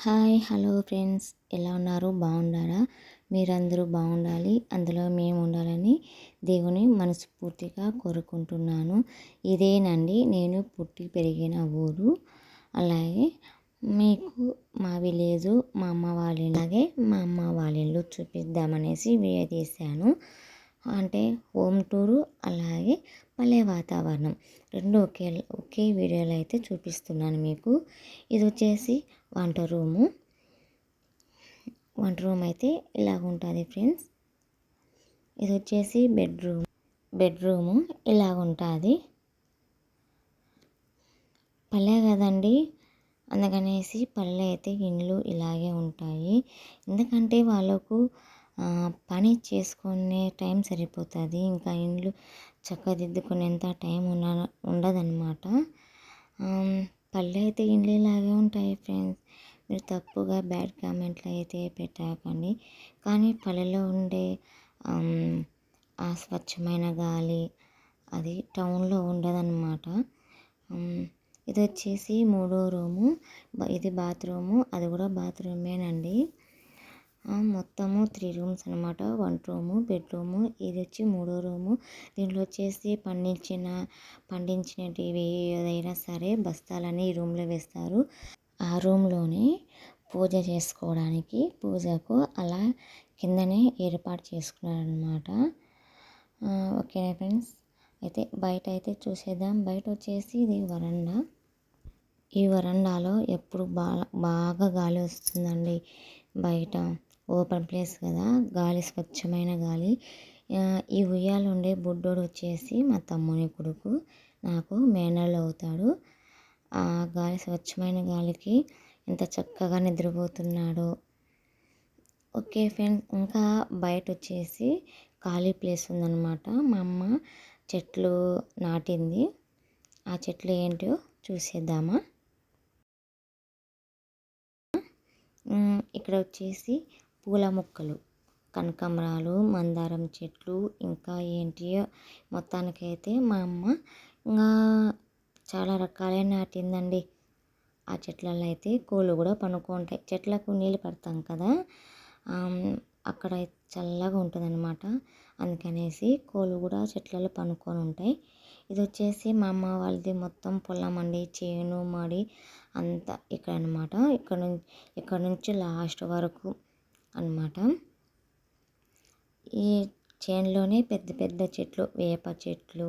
Hi hello friends, ఎలా ఉన్నారు? బాగున్నారా? మీరందరూ బాగుండాలి, అందులో మేము ఉండాలని దేవుని మనస్ఫూర్తిగా కోరుకుంటున్నాను. ఇదేనండి నేను పుట్టి పెరిగిన ఊరు. అలాగే మీకు మా విలేజు, మా అమ్మ వాళ్ళ అలాగే మా అమ్మ వాళ్ళ ఇల్లు చూపిద్దామనేసి వీడియో తీశాను. అంటే హోమ్ టూరు, అలాగే పల్లె వాతావరణం రెండు ఒకే వీడియోలో అయితే చూపిస్తున్నాను మీకు. ఇది వచ్చేసి వంట రూము. వంట రూమ్ అయితే ఇలాగ ఉంటుంది ఫ్రెండ్స్. ఇది వచ్చేసి బెడ్రూము ఇలాగ ఉంటుంది. పల్లె కదండి, అందుకనేసి పల్లె అయితే ఇండ్లు ఇలాగే ఉంటాయి. ఎందుకంటే వాళ్ళకు పని చేసుకునే టైం సరిపోతుంది, ఇంకా ఇండ్లు చక్కదిద్దుకునేంత టైం ఉండదన్నమాట. పల్లె అయితే ఇండ్లు ఇలాగే ఉంటాయి ఫ్రెండ్స్. మీరు తప్పుగా బ్యాడ్ కామెంట్లు అయితే పెట్టకండి. కానీ పల్లెలో ఉండే ఆ స్వచ్ఛమైన గాలి అది టౌన్లో ఉండదన్నమాట. ఇది వచ్చేసి మూడో రూము. ఇది బాత్రూము, అది కూడా బాత్రూమేనండి. మొత్తము 3 రూమ్స్ అనమాట. వంట రూము, బెడ్రూము, ఇది వచ్చి మూడో రూము. దీంట్లో వచ్చేసి పండించినవి ఏదైనా సరే బస్తాలని ఈ రూమ్లో వేస్తారు. ఆ రూమ్లోనే పూజ చేసుకోవడానికి, పూజకు అలా కిందనే ఏర్పాటు చేసుకున్నారనమాట. ఓకేనా ఫ్రెండ్స్, అయితే బయట అయితే చూసేద్దాం. బయట వచ్చేసి ఇది వరండా. ఈ వరండాలో ఎప్పుడు బాగా గాలి వస్తుందండి. బయట ఓపెన్ ప్లేస్ కదా, గాలి స్వచ్ఛమైన గాలి. ఈ ఉయ్యాల ఉండే బుడ్డోడు వచ్చేసి మా తమ్ముని కొడుకు, నాకు మేనల్లు అవుతాడు. ఆ గాలి, స్వచ్ఛమైన గాలికి ఎంత చక్కగా నిద్రపోతున్నాడో. ఓకే ఫ్రెండ్స్, ఇంకా బయట వచ్చేసి ఖాళీ ప్లేస్ ఉందన్నమాట. మా అమ్మ చెట్లు నాటింది. ఆ చెట్లు ఏంటో చూసేద్దామా. ఇక్కడ వచ్చేసి పూల మొక్కలు, కనకాంబరాలు, మందారం చెట్లు, ఇంకా ఏంటియో మొత్తానికైతే మా అమ్మ ఇంకా చాలా రకాలే నాటిందండి. ఆ చెట్లలో అయితే కోళ్ళు కూడా పనుకుంటాయి. చెట్లకు నీళ్ళు పడతాం కదా, అక్కడ చల్లగా ఉంటుందన్నమాట. అందుకనేసి కోళ్ళు కూడా చెట్లలో పనుకొని ఉంటాయి. ఇది వచ్చేసి మా అమ్మ వాళ్ళది మొత్తం పొలం అండి, చేను మడి అంతా ఇక్కడ అనమాట. ఇక్కడ నుంచి లాస్ట్ వరకు అనమాట. ఈ చేనులోనే పెద్ద పెద్ద చెట్లు, వేప చెట్లు,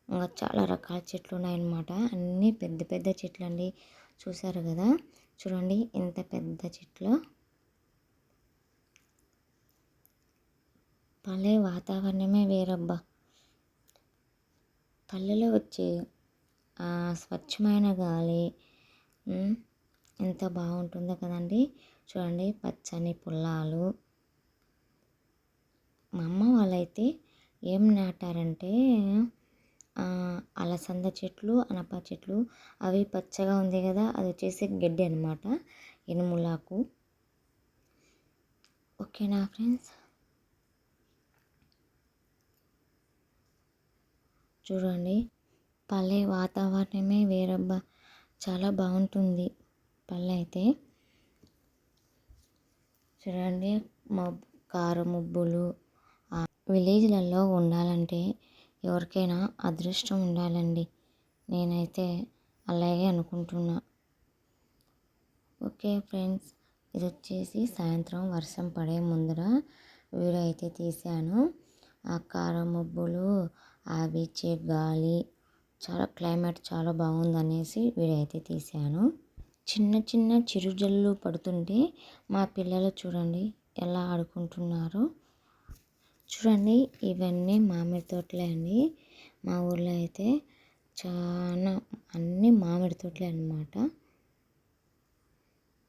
ఇంకా చాలా రకాల చెట్లు ఉన్నాయన్నమాట. అన్నీ పెద్ద పెద్ద చెట్లు అండి. చూసారు కదా, చూడండి ఎంత పెద్ద చెట్లు. పల్లె వాతావరణమే వేరబ్బా. పల్లెలో వచ్చే స్వచ్ఛమైన గాలి ఎంత బాగుంటుందో కదండి. చూడండి పచ్చని పొలాలు. మా అమ్మ వాళ్ళైతే ఏం నాటారంటే అలసంద చెట్లు, అనప చెట్లు. అవి పచ్చగా ఉంది కదా, అది వచ్చేసి గడ్డి అనమాట, ఇనుములాకు. ఓకేనా ఫ్రెండ్స్, చూడండి పల్లె వాతావరణమే వేరబ్బా, చాలా బాగుంటుంది పల్లె అయితే. చూడండి కారు మబ్బులు. విలేజ్లలో ఉండాలంటే ఎవరికైనా అదృష్టం ఉండాలండి. నేనైతే అలాగే అనుకుంటున్నా. ఓకే ఫ్రెండ్స్, ఇది వచ్చేసి సాయంత్రం వర్షం పడే ముందర వీడియో అయితే తీశాను. ఆ కారు మబ్బులు, ఆ వీచే గాలి, చాలా క్లైమేట్ చాలా బాగుందనేసి వీడియో అయితే తీశాను. చిన్న చిన్న చిరుజల్లు పడుతుంటే మా పిల్లలు చూడండి ఎలా ఆడుకుంటున్నారో. చూడండి ఇవన్నీ మామిడి తోటలే అండి. మా ఊర్లో అయితే చాలా అన్నీ మామిడి తోటలే అన్నమాట.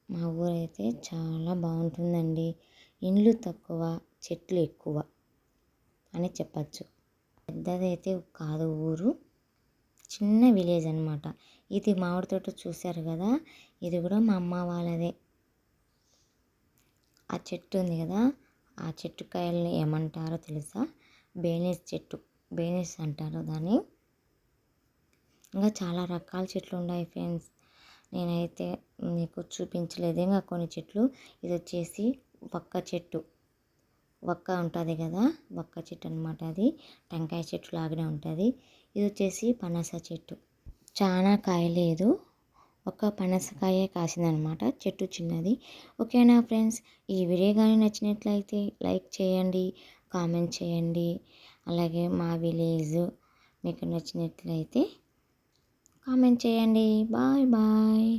మా ఊరైతే చాలా బాగుంటుందండి. ఇండ్లు తక్కువ, చెట్లు ఎక్కువ అని చెప్పచ్చు. పెద్దదైతే కాదు ఊరు, చిన్న విలేజ్ అనమాట. ఇది మామిడి తోట చూశారు కదా, ఇది కూడా మా అమ్మ వాళ్ళదే. ఆ చెట్టు ఉంది కదా, ఆ చెట్టు కాయల్ని ఏమంటారో తెలుసా? బేనీస్ చెట్టు, బేనీస్ అంటారు దాన్ని. ఇంకా చాలా రకాల చెట్లు ఉన్నాయి ఫ్రెండ్స్. నేనైతే మీకు చూపించలేదు. ఇంకా కొన్ని చెట్లు, ఇది వచ్చేసి వక్క చెట్టు, వక్క ఉంటుంది కదా, వక్క చెట్టు అనమాట. అది టెంకాయ చెట్టు లాగానే ఉంటుంది. ఇది వచ్చేసి పనస చెట్టు. చాలా కాయలేదు, ఒక పనసకాయ కాసిందనమాట. చెట్టు చిన్నది. ఓకేనా ఫ్రెండ్స్, ఈ వీడియో కానీ నచ్చినట్లయితే లైక్ చేయండి, కామెంట్ చేయండి. అలాగే మా విలేజ్ మీకు నచ్చినట్లయితే కామెంట్ చేయండి. Bye bye.